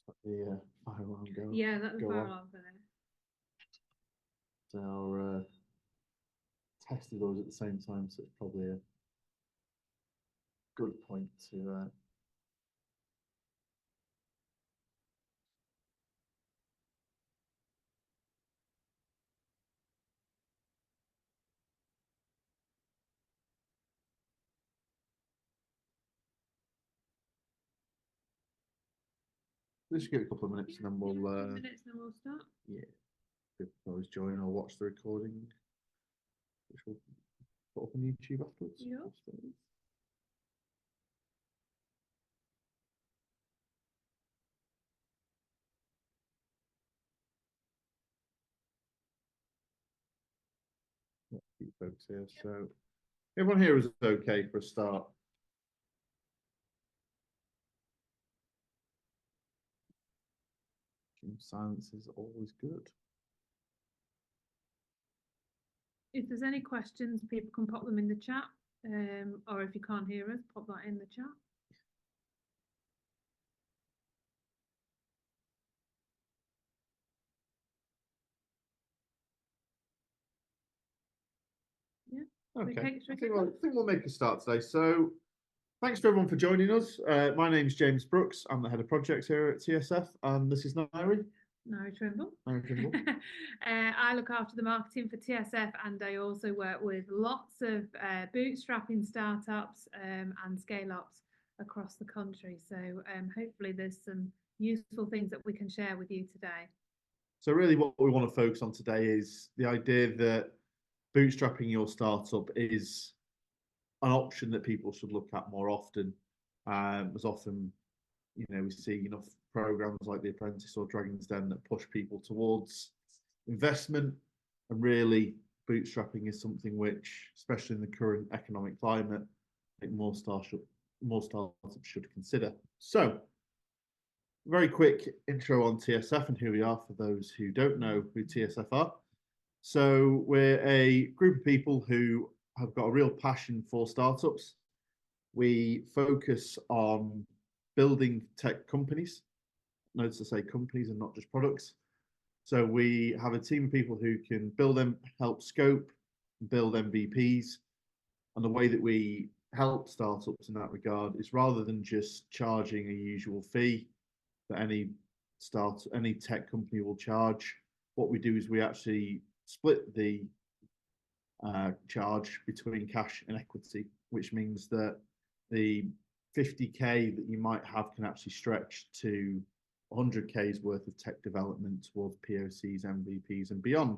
The fire alarm go. Yeah, that's the go fire on. alarm for there. So our tested those at the same time, so it's probably a good point to just give it a couple of minutes and then we'll minutes and then we'll start. Yeah, people can always join or watch the recording, which we'll put up on YouTube afterwards. Yeah. Keep folks here. So everyone here is okay for a start. Silence is always good. If there's any questions, people can pop them in the chat, or if you can't hear us, pop that in the chat. Yeah. Okay. I think we'll make a start today. So thanks to everyone for joining us. My name's James Brooks. I'm the head of projects here at TSF, and this is Nairi. Nairi Trimble. Nairi Trimble. I look after the marketing for TSF, and I also work with lots of bootstrapping startups and scale-ups across the country. So hopefully there's some useful things that we can share with you today. So really what we want to focus on today is the idea that bootstrapping your startup is an option that people should look at more often. As often, we see enough programs like The Apprentice or Dragon's Den that push people towards investment, and really bootstrapping is something which, especially in the current economic climate, I think more startups should consider. So, very quick intro on TSF and who we are for those who don't know who TSF are. So we're a group of people who have got a real passion for startups. We focus on building tech companies. Notice I say companies and not just products. So we have a team of people who can build them, help scope, build MVPs. And the way that we help startups in that regard is rather than just charging a usual fee that any tech company will charge, what we do is we actually split the charge between cash and equity, which means that the 50k that you might have can actually stretch to 100k's worth of tech development towards POCs, MVPs, and beyond.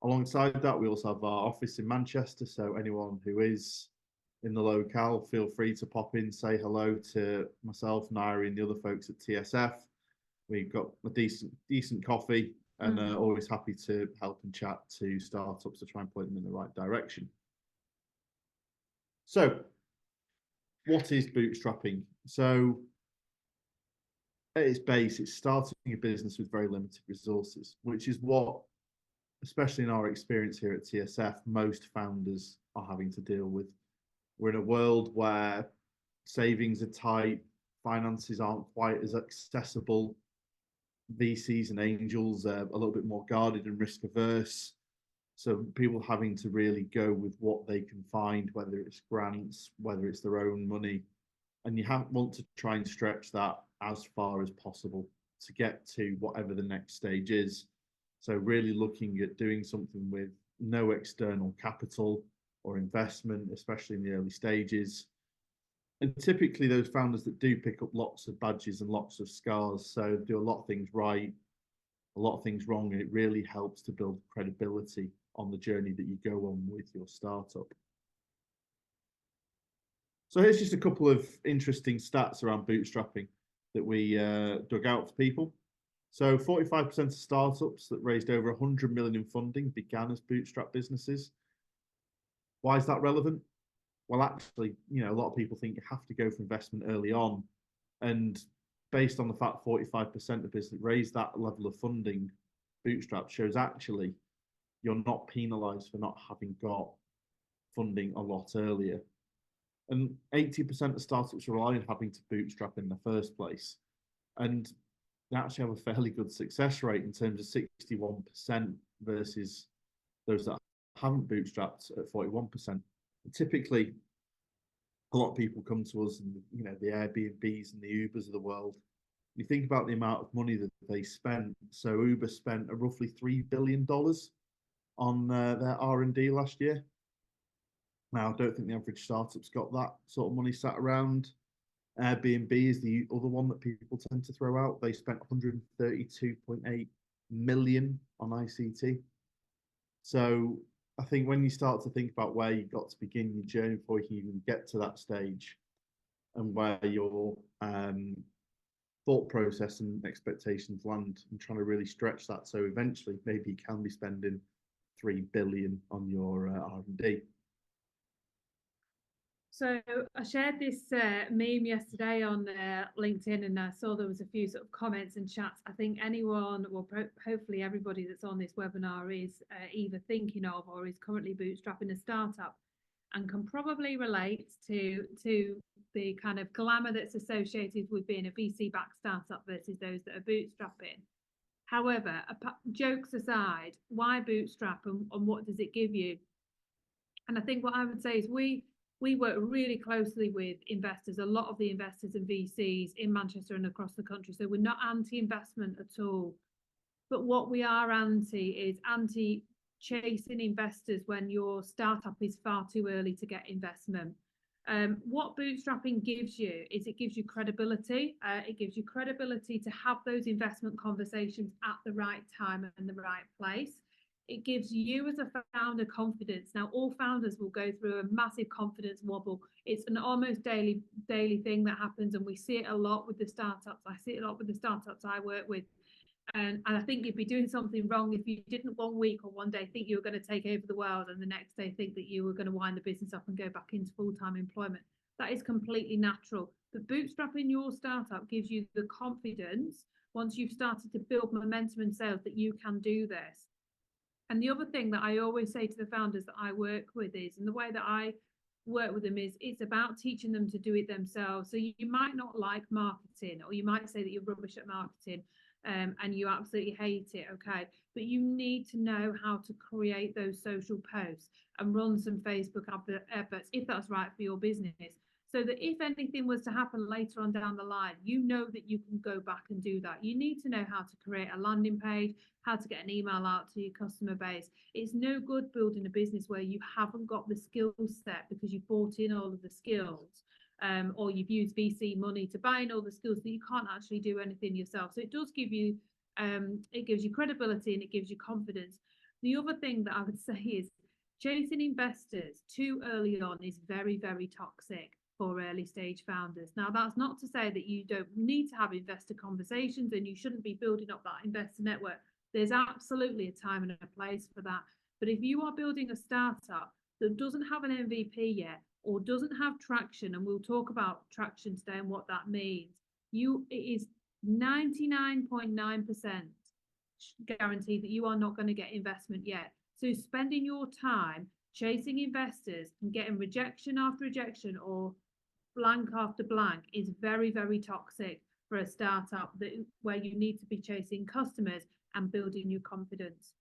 Alongside that, we also have our office in Manchester, so anyone who is in the locale, feel free to pop in, say hello to myself, Nairi, and the other folks at TSF. We've got a decent coffee, and always happy to help and chat to startups to try and point them in the right direction. So, what is bootstrapping? So, at its base, it's starting a business with very limited resources, which is what, especially in our experience here at TSF, most founders are having to deal with. We're in a world where savings are tight, finances aren't quite as accessible. VCs and angels are a little bit more guarded and risk averse. So people having to really go with what they can find, whether it's grants, whether it's their own money. And you want to try and stretch that as far as possible to get to whatever the next stage is. So really looking at doing something with no external capital or investment, especially in the early stages. And typically those founders that do pick up lots of badges and lots of scars, so do a lot of things right, a lot of things wrong, and it really helps to build credibility on the journey that you go on with your startup. So here's just a couple of interesting stats around bootstrapping that we dug out for people. So 45% of startups that raised over 100 million in funding began as bootstrap businesses. Why is that relevant? Well, actually, a lot of people think you have to go for investment early on. And based on the fact 45% of business raise that level of funding, bootstrap shows actually you're not penalized for not having got funding a lot earlier. And 80% of startups rely on having to bootstrap in the first place. And they actually have a fairly good success rate in terms of 61% versus those that haven't bootstrapped at 41%. Typically, a lot of people come to us and, you know, the Airbnbs and the Ubers of the world. You think about the amount of money that they spent. So Uber spent roughly $3 billion on their R&D last year. Now, I don't think the average startup's got that sort of money sat around. Airbnb is the other one that people tend to throw out. They spent 132.8 million on ICT. So I think when you start to think about where you've got to begin your journey before you can even get to that stage, and where your thought process and expectations land, and trying to really stretch that, so eventually maybe you can be spending 3 billion on your R&D. So I shared this meme yesterday on LinkedIn, and I saw there was a few sort of comments and chats. I think anyone, well, hopefully everybody that's on this webinar is either thinking of or is currently bootstrapping a startup, and can probably relate to the kind of glamour that's associated with being a VC-backed startup versus those that are bootstrapping. However, jokes aside, why bootstrap, and what does it give you? And I think what I would say is we work really closely with investors, a lot of the investors and VCs in Manchester and across the country. So we're not anti-investment at all. But what we are anti chasing investors when your startup is far too early to get investment. What bootstrapping gives you is it gives you credibility. It gives you credibility to have those investment conversations at the right time and the right place. It gives you as a founder confidence. Now, all founders will go through a massive confidence wobble. It's an almost daily thing that happens, and we see it a lot with the startups. I see it a lot with the startups I work with. And I think you'd be doing something wrong if you didn't one week or one day think you were going to take over the world, and the next day think that you were going to wind the business up and go back into full-time employment. That is completely natural. But bootstrapping your startup gives you the confidence, once you've started to build momentum and sales, that you can do this. And the other thing that I always say to the founders that I work with is, and the way that I work with them is, it's about teaching them to do it themselves. So you might not like marketing, or you might say that you're rubbish at marketing, and you absolutely hate it, okay? But you need to know how to create those social posts and run some Facebook adverts, if that's right for your business, so that if anything was to happen later on down the line, you know that you can go back and do that. You need to know how to create a landing page, how to get an email out to your customer base. It's no good building a business where you haven't got the skill set because you've bought in all of the skills, or you've used VC money to buy in all the skills that you can't actually do anything yourself. So it does give you, it gives you credibility and it gives you confidence. The other thing that I would say is, chasing investors too early on is very, very toxic for early stage founders. Now, that's not to say that you don't need to have investor conversations and you shouldn't be building up that investor network. There's absolutely a time and a place for that. But if you are building a startup that doesn't have an MVP yet, or doesn't have traction, and we'll talk about traction today and what that means, it is 99.9% guaranteed that you are not going to get investment yet. So spending your time chasing investors and getting rejection after rejection, or blank after blank, is very, very toxic for a startup where you need to be chasing customers and building your confidence.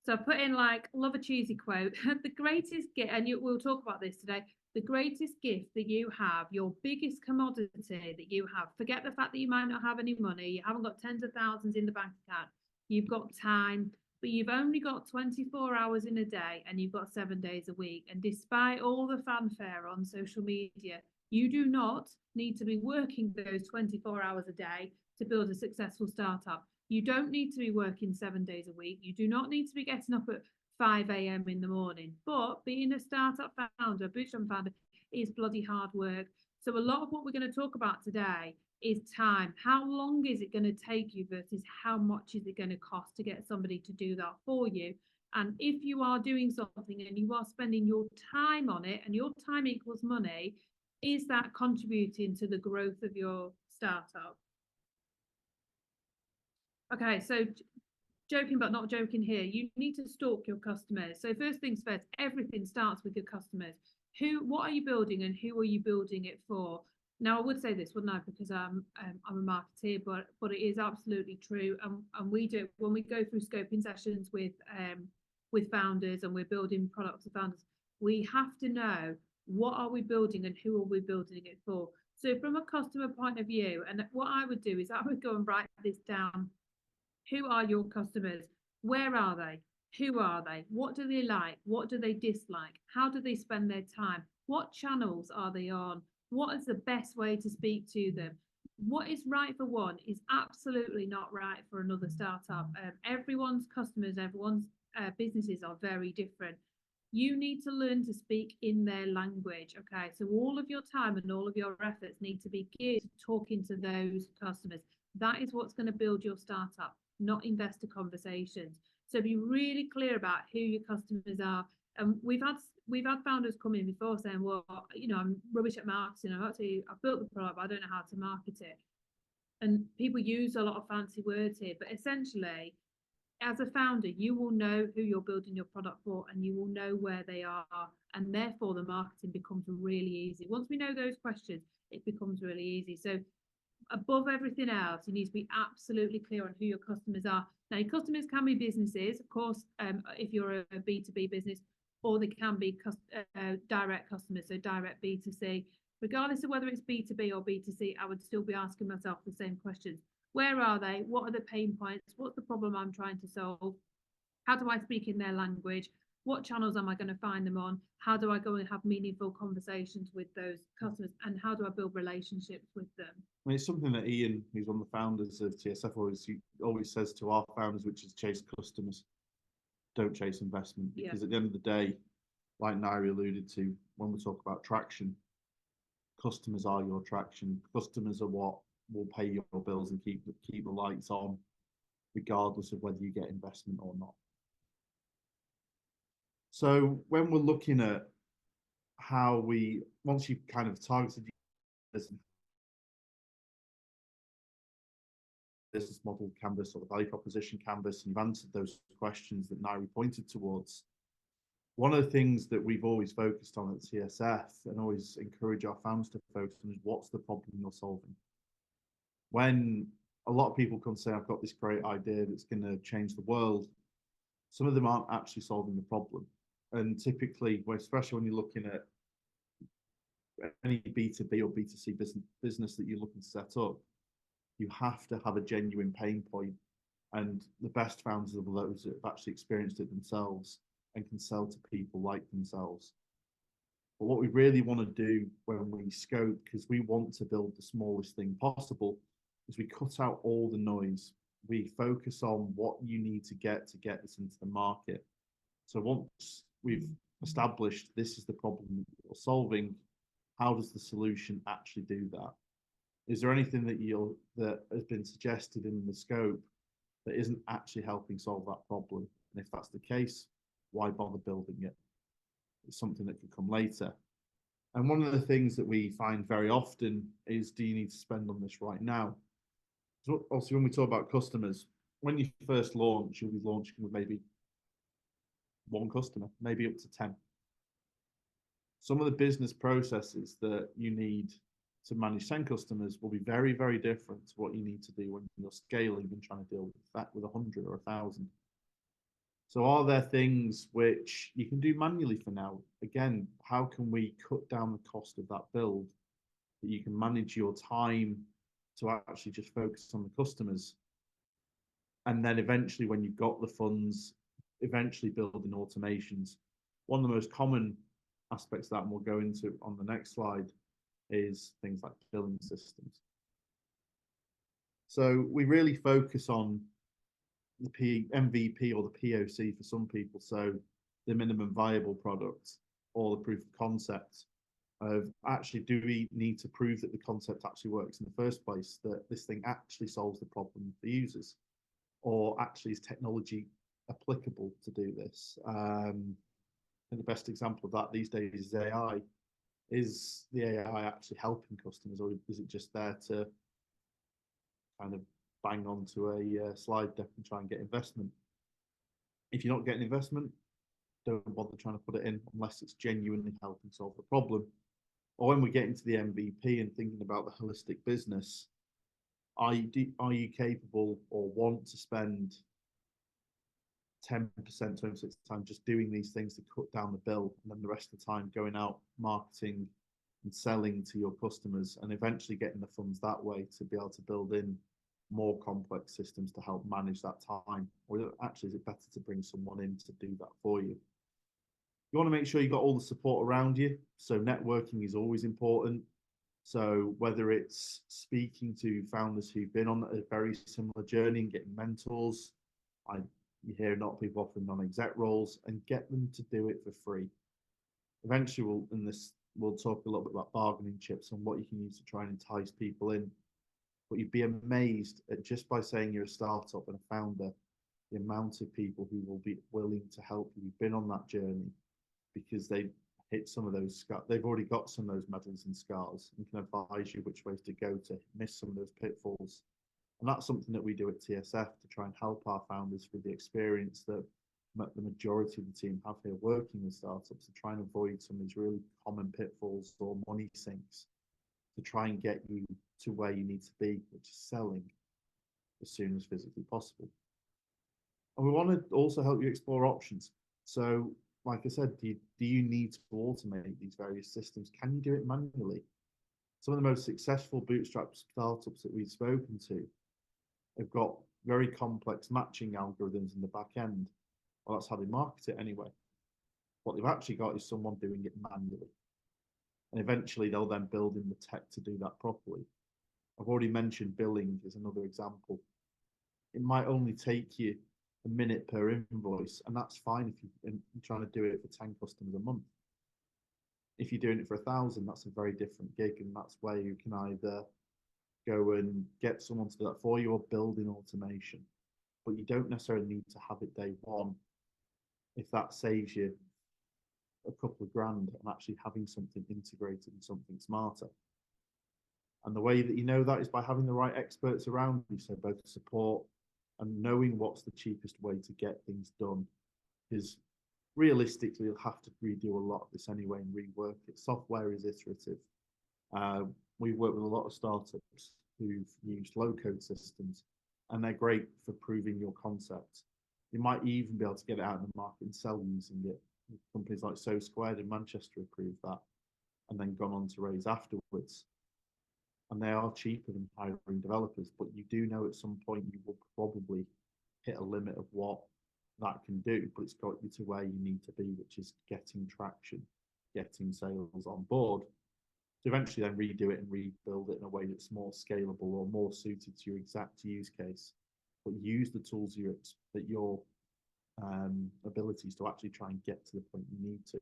So I put in, like, love a cheesy quote. The greatest gift, and we'll talk about this today, the greatest gift that you have, your biggest commodity that you have, forget the fact that you might not have any money, you haven't got tens of thousands in the bank account, you've got time, but you've only got 24 hours in a day, and you've got 7 days a week. And despite all the fanfare on social media, you do not need to be working those 24 hours a day to build a successful startup. You don't need to be working 7 days a week. You do not need to be getting up at 5 a.m. in the morning. But being a startup founder, a bootstrap founder, is bloody hard work. So a lot of what we're going to talk about today is time. How long is it going to take you versus how much is it going to cost to get somebody to do that for you? And if you are doing something and you are spending your time on it, and your time equals money, is that contributing to the growth of your startup? Okay, so joking but not joking here, you need to stalk your customers. So first things first, everything starts with your customers. What are you building, and who are you building it for? Now, I would say this, wouldn't I? Because I'm a marketeer, but it is absolutely true. And we do, when we go through scoping sessions with founders and we're building products for founders, we have to know what are we building and who are we building it for. So from a customer point of view, and what I would do is I would go and write this down. Who are your customers? Where are they? Who are they? What do they like? What do they dislike? How do they spend their time? What channels are they on? What is the best way to speak to them? What is right for one is absolutely not right for another startup. Everyone's customers, everyone's businesses are very different. You need to learn to speak in their language. Okay, so all of your time and all of your efforts need to be geared to talking to those customers. That is what's going to build your startup, not investor conversations. So be really clear about who your customers are. And we've had founders come in before saying, well, I'm rubbish at marketing. I've built the product, but I don't know how to market it. And people use a lot of fancy words here, but essentially, as a founder, you will know who you're building your product for and you will know where they are. And therefore, the marketing becomes really easy. Once we know those questions, it becomes really easy. So above everything else, you need to be absolutely clear on who your customers are. Now, your customers can be businesses, of course, if you're a B2B business, or they can be direct customers, so direct B2C. Regardless of whether it's B2B or B2C, I would still be asking myself the same questions. Where are they? What are the pain points? What's the problem I'm trying to solve? How do I speak in their language? What channels am I going to find them on? How do I go and have meaningful conversations with those customers? And how do I build relationships with them? I mean, it's something that Ian, who's one of the founders of TSF, always says to our founders, which is chase customers, don't chase investment. Because at the end of the day, like Nairi alluded to, when we talk about traction, customers are your traction. Customers are what will pay your bills and keep the lights on, regardless of whether you get investment or not. So when we're looking at how once you've kind of targeted business model canvas or the value proposition canvas, and you've answered those questions that Nairi pointed towards, one of the things that we've always focused on at TSF and always encourage our founders to focus on is what's the problem you're solving. When a lot of people come say, I've got this great idea that's going to change the world, some of them aren't actually solving the problem. And typically, especially when you're looking at any B2B or B2C business that you're looking to set up, you have to have a genuine pain point. And the best founders are those that have actually experienced it themselves and can sell to people like themselves. But what we really want to do when we scope, because we want to build the smallest thing possible, is we cut out all the noise. We focus on what you need to get this into the market. So once we've established this is the problem you're solving, how does the solution actually do that? Is there anything that has been suggested in the scope that isn't actually helping solve that problem? And if that's the case, why bother building it? It's something that could come later. And one of the things that we find very often is, do you need to spend on this right now? So obviously, when we talk about customers, when you first launch, you'll be launching with maybe one customer, maybe up to 10. Some of the business processes that you need to manage 10 customers will be very, very different to what you need to do when you're scaling and trying to deal with that with 100 or 1,000. So are there things which you can do manually for now? Again, how can we cut down the cost of that build, that you can manage your time to actually just focus on the customers? And then eventually, when you've got the funds, eventually building automations. One of the most common aspects of that, and we'll go into on the next slide, is things like billing systems. So we really focus on the MVP or the POC for some people, so the minimum viable product or the proof of concept of actually, do we need to prove that the concept actually works in the first place, that this thing actually solves the problem for users, or actually is technology applicable to do this? And the best example of that these days is AI. Is the AI actually helping customers, or is it just there to kind of bang onto a slide deck and try and get investment? If you're not getting investment, don't bother trying to put it in unless it's genuinely helping solve the problem. or when we get into the MVP and thinking about the holistic business, are you capable or want to spend 10%, 26% just doing these things to cut down the bill, and then the rest of the time going out marketing and selling to your customers, and eventually getting the funds that way to be able to build in more complex systems to help manage that time? Or actually, is it better to bring someone in to do that for you? You want to make sure you've got all the support around you. So networking is always important. So whether it's speaking to founders who've been on a very similar journey and getting mentors, you hear a lot of people offering non-exec roles, and get them to do it for free. Eventually, we'll talk a little bit about bargaining chips and what you can use to try and entice people in. But you'd be amazed at, just by saying you're a startup and a founder, the amount of people who will be willing to help you who've been on that journey, because they've hit some of those scars. They've already got some of those medals and scars and can advise you which ways to go to miss some of those pitfalls. And that's something that we do at TSF to try and help our founders through the experience that the majority of the team have here working with startups, to try and avoid some of these really common pitfalls or money sinks, to try and get you to where you need to be, which is selling as soon as physically possible. And we want to also help you explore options. So, like I said, do you need to automate these various systems? Can you do it manually? Some of the most successful bootstrap startups that we've spoken to have got very complex matching algorithms in the back end. Well, that's how they market it anyway. What they've actually got is someone doing it manually. And eventually they'll then build in the tech to do that properly. I've already mentioned billing as another example. It might only take you a minute per invoice, and that's fine if you're trying to do it for 10 customers a month. If you're doing it for 1,000, that's a very different gig, and that's where you can either go and get someone to do that for you or build in automation. But you don't necessarily need to have it day one if that saves you a couple of grand and actually having something integrated and something smarter. And the way that you know that is by having the right experts around you, so both support and knowing what's the cheapest way to get things done. Because realistically, you'll have to redo a lot of this anyway and rework it. Software is iterative. We've worked with a lot of startups who've used low-code systems, and they're great for proving your concept. You might even be able to get it out in the market and sell using it. Companies like So Squared in Manchester have proved that, and then gone on to raise afterwards. And they are cheaper than hiring developers, but you do know at some point you will probably hit a limit of what that can do, but it's got you to where you need to be, which is getting traction, getting sales on board, to eventually then redo it and rebuild it in a way that's more scalable or more suited to your exact use case, but use the tools that your abilities to actually try and get to the point you need to.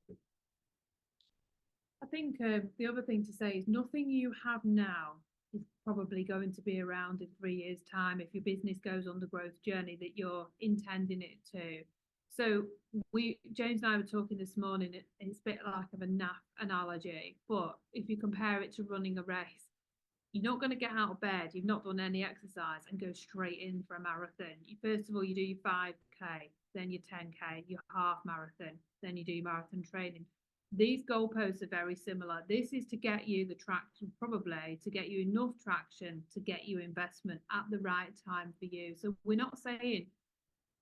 I think the other thing to say is nothing you have now is probably going to be around in 3 years' time if your business goes on the growth journey that you're intending it to. So James and I were talking this morning, it's a bit like of a NAF analogy, but if you compare it to running a race, you're not going to get out of bed, you've not done any exercise and go straight in for a marathon. First of all, you do your 5K, then your 10K, your half marathon, then you do your marathon training. These goalposts are very similar. This is to get you the traction, probably to get you enough traction to get you investment at the right time for you. So we're not saying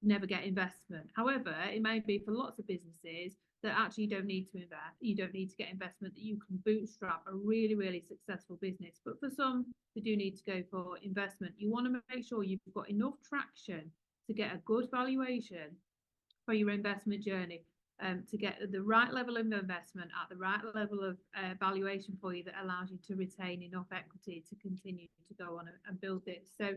never get investment. However, it may be for lots of businesses that actually you don't need to invest. You don't need to get investment, that you can bootstrap a really, really successful business. But for some, they do need to go for investment. You want to make sure you've got enough traction to get a good valuation for your investment journey. To get the right level of investment at the right level of valuation for you that allows you to retain enough equity to continue to go on and build it. So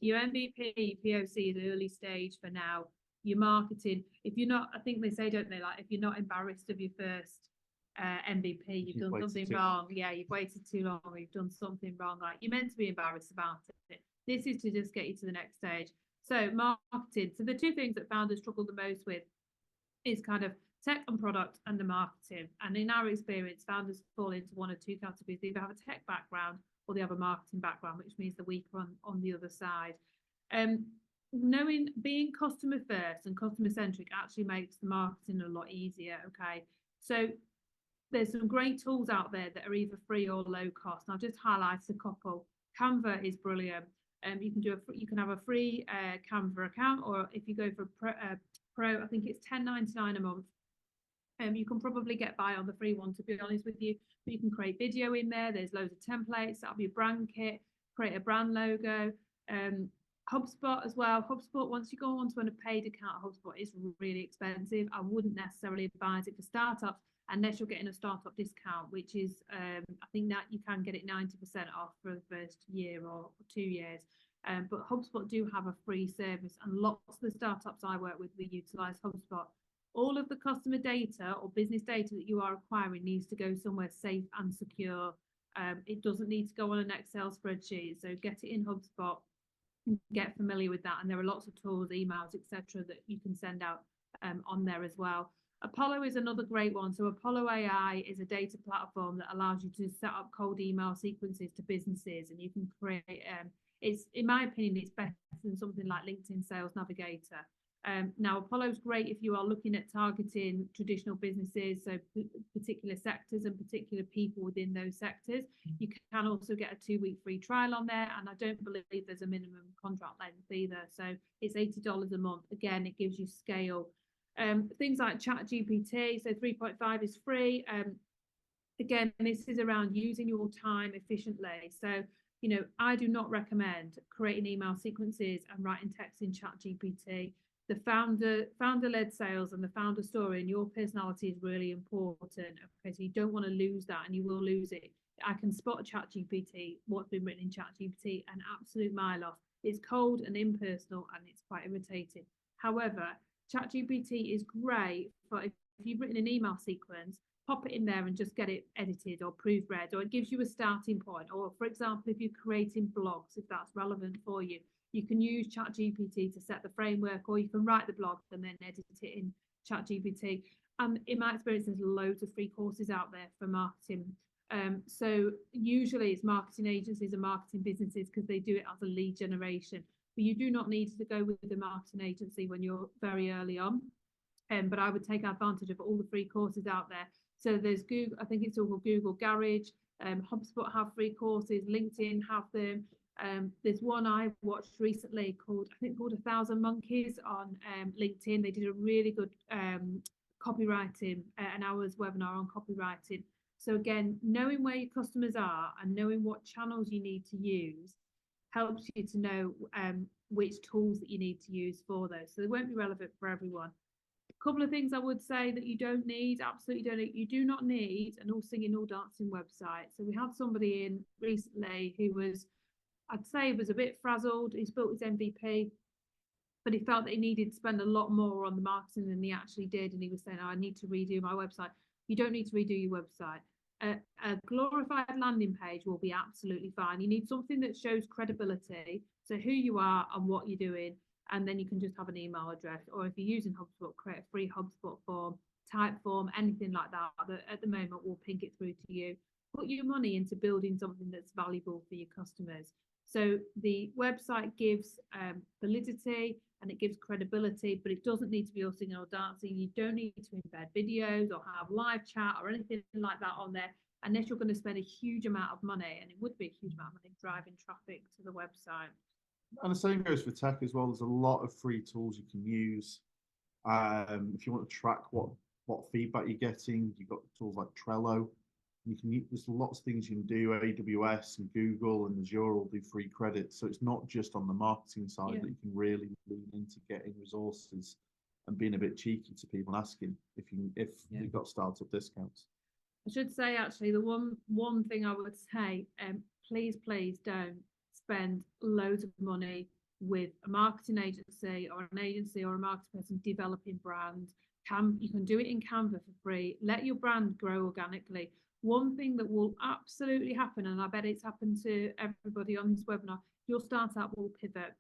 your MVP, POC is early stage for now. Your marketing, if you're not, I think they say, don't they, like if you're not embarrassed of your first MVP, you've done something wrong. Yeah, you've waited too long, or you've done something wrong. Like you're meant to be embarrassed about it. This is to just get you to the next stage. So marketing. So the two things that founders struggle the most with is kind of tech and product and the marketing. And in our experience, founders fall into one or two categories. They either have a tech background or they have a marketing background, which means they're weaker on the other side. Being customer first and customer centric actually makes the marketing a lot easier. Okay, so there's some great tools out there that are either free or low cost. And I'll just highlight a couple. Canva is brilliant. You can you can have a free Canva account, or if you go for pro, I think it's $10.99 a month. You can probably get by on the free one, to be honest with you. But you can create video in there. There's loads of templates. That'll be a brand kit. Create a brand logo. HubSpot as well. HubSpot, once you go onto a paid account, HubSpot is really expensive. I wouldn't necessarily advise it for startups unless you're getting a startup discount, which is, I think that you can get it 90% off for the first year or 2 years. But HubSpot do have a free service, and lots of the startups I work with, we utilize HubSpot. All of the customer data or business data that you are acquiring needs to go somewhere safe and secure. It doesn't need to go on an Excel spreadsheet. So get it in HubSpot, get familiar with that. And there are lots of tools, emails, etc., that you can send out on there as well. Apollo is another great one. So Apollo AI is a data platform that allows you to set up cold email sequences to businesses, and you can create, it's, in my opinion, it's better than something like LinkedIn Sales Navigator. Now, Apollo's great if you are looking at targeting traditional businesses, so particular sectors and particular people within those sectors. You can also get a 2-week free trial on there, and I don't believe there's a minimum contract length either. So it's $80 a month. Again, it gives you scale. Things like ChatGPT, so 3.5 is free. Again, this is around using your time efficiently. So, you know, I do not recommend creating email sequences and writing text in ChatGPT. The founder-led sales and the founder story and your personality is really important. Okay, so you don't want to lose that, and you will lose it. I can spot ChatGPT, what's been written in ChatGPT, an absolute mile off. It's cold and impersonal, and it's quite irritating. However, ChatGPT is great for if you've written an email sequence, pop it in there and just get it edited or proofread, or it gives you a starting point. Or, for example, if you're creating blogs, if that's relevant for you, you can use ChatGPT to set the framework, or you can write the blog and then edit it in ChatGPT. And in my experience, there's loads of free courses out there for marketing. So usually it's marketing agencies and marketing businesses because they do it as a lead generation. But you do not need to go with the marketing agency when you're very early on. But I would take advantage of all the free courses out there. So there's Google, I think it's all called Google Garage. HubSpot have free courses. LinkedIn have them. There's one I watched recently called 1,000 Monkeys on LinkedIn. They did a really good copywriting, an hour's webinar on copywriting. So again, knowing where your customers are and knowing what channels you need to use helps you to know which tools that you need to use for those. So they won't be relevant for everyone. A couple of things I would say that you don't need, absolutely don't need. You do not need an all singing, all dancing website. So we had somebody in recently who was, I'd say, was a bit frazzled. He's built his MVP, but he felt that he needed to spend a lot more on the marketing than he actually did. And he was saying, oh, I need to redo my website. You don't need to redo your website. A glorified landing page will be absolutely fine. You need something that shows credibility, so who you are and what you're doing, and then you can just have an email address. Or if you're using HubSpot, create a free HubSpot form, type form, anything like that at the moment will ping it through to you. Put your money into building something that's valuable for your customers. So the website gives validity and it gives credibility, but it doesn't need to be all singing or dancing. You don't need to embed videos or have live chat or anything like that on there, unless you're going to spend a huge amount of money, and it would be a huge amount of money driving traffic to the website. And the same goes for tech as well. There's a lot of free tools you can use. If you want to track what feedback you're getting, you've got tools like Trello. You can use, there's lots of things you can do. AWS and Google and Azure all do free credits. So it's not just on the marketing side that you can really lean into getting resources and being a bit cheeky to people, asking if you've got startup discounts. I should say, actually, the one thing I would say, please don't spend loads of money with a marketing agency or an agency or a marketing person developing brand. You can do it in Canva for free. Let your brand grow organically. One thing that will absolutely happen, and I bet it's happened to everybody on this webinar, your startup will pivot.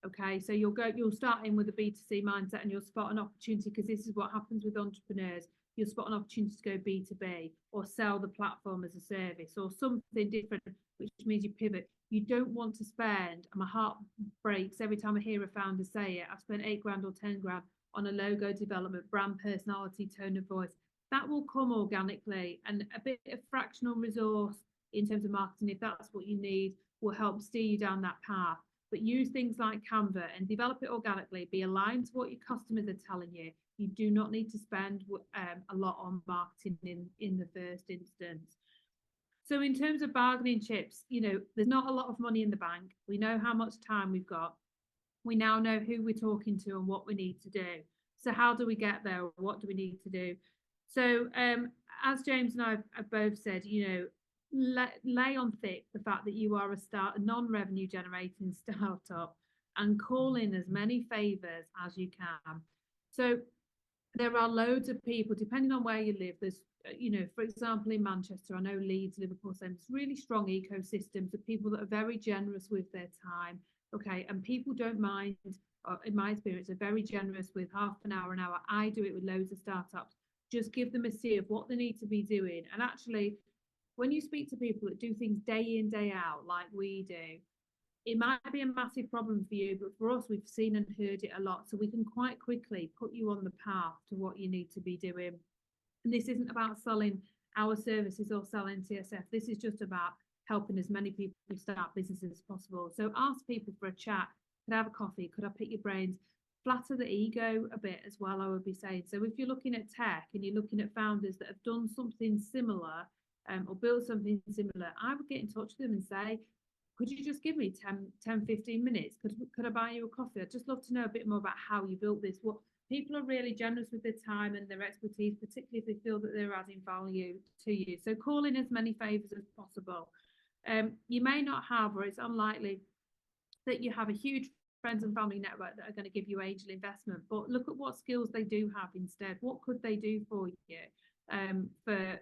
Okay, so you'll start in with a B2C mindset and you'll spot an opportunity, because this is what happens with entrepreneurs. You'll spot an opportunity to go B2B or sell the platform as a service or something different, which means you pivot. You don't want to spend, and my heart breaks every time I hear a founder say it, I've spent $8 grand or 10 grand on a logo development, brand personality, tone of voice. that will come organically, and a bit of fractional resource in terms of marketing, if that's what you need, will help steer you down that path. But use things like Canva and develop it organically. Be aligned to what your customers are telling you. You do not need to spend a lot on marketing in the first instance. So in terms of bargaining chips, there's not a lot of money in the bank. We know how much time we've got. We now know who we're talking to and what we need to do. So how do we get there? What do we need to do? So as James and I have both said, lay on thick the fact that you are a non-revenue generating startup, and call in as many favors as you can. So there are loads of people, depending on where you live. There's, for example, in Manchester, I know Leeds, Liverpool, there's really strong ecosystems of people that are very generous with their time. Okay, and people don't mind, in my experience, are very generous with half an hour, an hour. I do it with loads of startups. Just give them a see of what they need to be doing. And actually, when you speak to people that do things day in, day out, like we do, it might be a massive problem for you, but for us, we've seen and heard it a lot. So we can quite quickly put you on the path to what you need to be doing. And this isn't about selling our services or selling TSF. This is just about helping as many people start businesses as possible. So ask people for a chat. Could I have a coffee? Could I pick your brains? Flatter the ego a bit as well, I would be saying. So if you're looking at tech and you're looking at founders that have done something similar or built something similar, I would get in touch with them and say, could you just give me 10, 15 minutes? Could I buy you a coffee? I'd just love to know a bit more about how you built this. What people are really generous with their time and their expertise, particularly if they feel that they're adding value to you. So call in as many favors as possible. You may not have, or it's unlikely that you have a huge friends and family network that are going to give you angel investment, but look at what skills they do have instead. What could they do for you for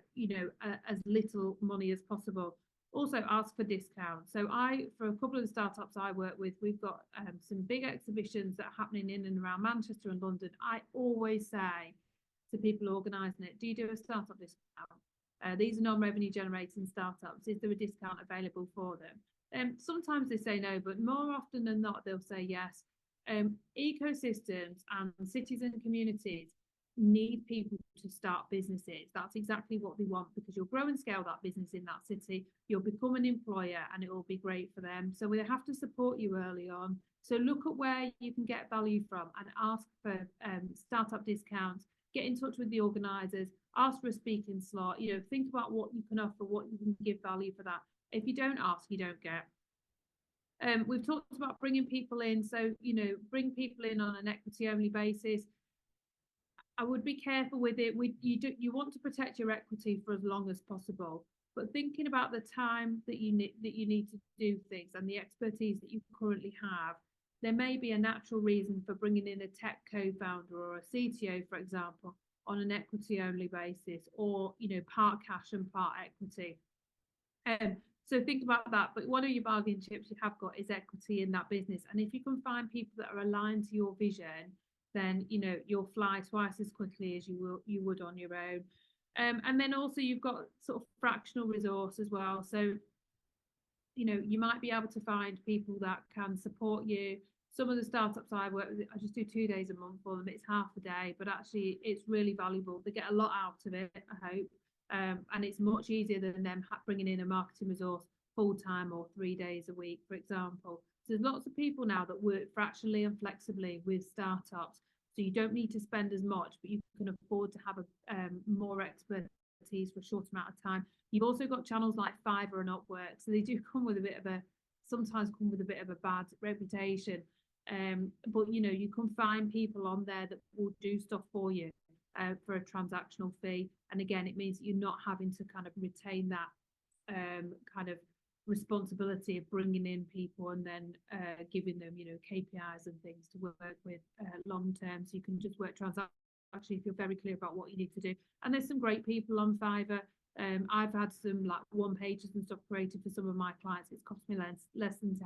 as little money as possible? Also ask for discounts. So for a couple of the startups I work with, we've got some big exhibitions that are happening in and around Manchester and London. I always say to people organising it, do you do a startup discount? These are non-revenue generating startups. Is there a discount available for them? Sometimes they say no, but more often than not, they'll say yes. Ecosystems and cities and communities need people to start businesses. That's exactly what they want, because you'll grow and scale that business in that city. You'll become an employer and it will be great for them. So we have to support you early on. So look at where you can get value from and ask for startup discounts. Get in touch with the organisers, ask for a speaking slot, think about what you can offer, what you can give value for that. If you don't ask, you don't get. We've talked about bringing people in. So, bring people in on an equity only basis. I would be careful with it. You want to protect your equity for as long as possible, but thinking about the time that you need to do things and the expertise that you currently have, there may be a natural reason for bringing in a tech co-founder or a CTO, for example, on an equity only basis, or part cash and part equity. So think about that. But one of your bargaining chips you have got is equity in that business, and if you can find people that are aligned to your vision, then you'll fly twice as quickly as you would on your own. And then also you've got sort of fractional resource as well. So you might be able to find people that can support you. Some of the startups I work with, I just do 2 days a month for them. It's half a day, but actually it's really valuable. They get a lot out of it, I hope. And it's much easier than them bringing in a marketing resource full-time or 3 days a week, for example. So there's lots of people now that work fractionally and flexibly with startups. So you don't need to spend as much, but you can afford to have more expertise for a short amount of time. You've also got channels like Fiverr and Upwork. So they do sometimes come with a bit of a bad reputation. But you can find people on there that will do stuff for you for a transactional fee. And again, it means that you're not having to kind of retain that kind of responsibility of bringing in people and then giving them KPIs and things to work with long term. So you can just work transactionally if you're very clear about what you need to do. And there's some great people on Fiverr. I've had some like one pages and stuff created for some of my clients. It's cost me less than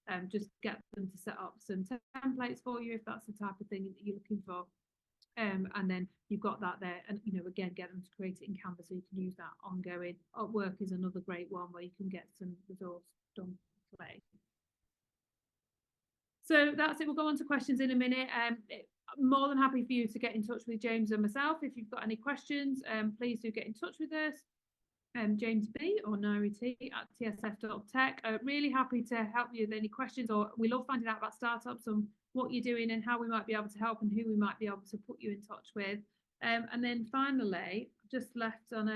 £10. Just get them to set up some templates for you if that's the type of thing that you're looking for. And then you've got that there, and again, get them to create it in Canva so you can use that ongoing. Upwork is another great one where you can get some resource done play. So that's it. We'll go on to questions in a minute. more than happy for you to get in touch with James and myself. If you've got any questions, please do get in touch with us. James B or Nairi T at tsf.tech. Really happy to help you with any questions, or we love finding out about startups and what you're doing and how we might be able to help and who we might be able to put you in touch with. And then finally, just left on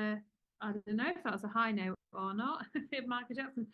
I don't know if that was a high note or not, Michael Jackson.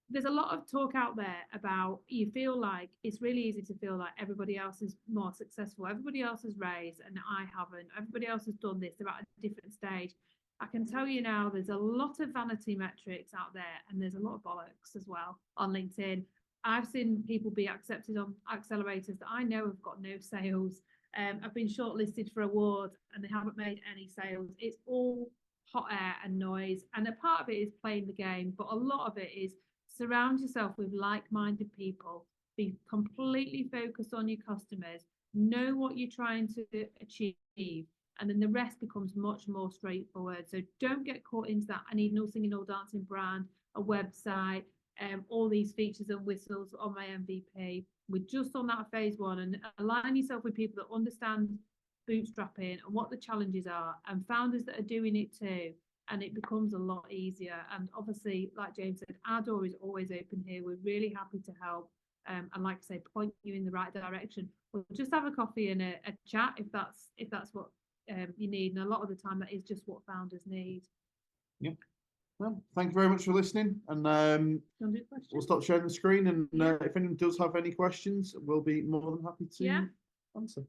There's a lot of talk out there about, you feel like it's really easy to feel like everybody else is more successful, everybody else has raised and I haven't, everybody else has done this, they're at a different stage. I can tell you now, there's a lot of vanity metrics out there and there's a lot of bollocks as well on LinkedIn. I've seen people be accepted on accelerators that I know have got no sales. I've been shortlisted for awards and they haven't made any sales. It's all hot air and noise, and a part of it is playing the game, but a lot of it is surround yourself with like-minded people, be completely focused on your customers, know what you're trying to achieve, and then the rest becomes much more straightforward. So don't get caught into that, I need no singing, no dancing brand, a website, all these features and whistles on my MVP. We're just on that phase one, and align yourself with people that understand bootstrapping and what the challenges are, and founders that are doing it too, and it becomes a lot easier. And obviously, like James said, our door is always open here. We're really happy to help, and like I say, point you in the right direction. We'll just have a coffee and a chat if that's what you need, and a lot of the time that is just what founders need. Yeah. Well, thank you very much for listening, and we'll stop sharing the screen, and if anyone does have any questions, we'll be more than happy to answer.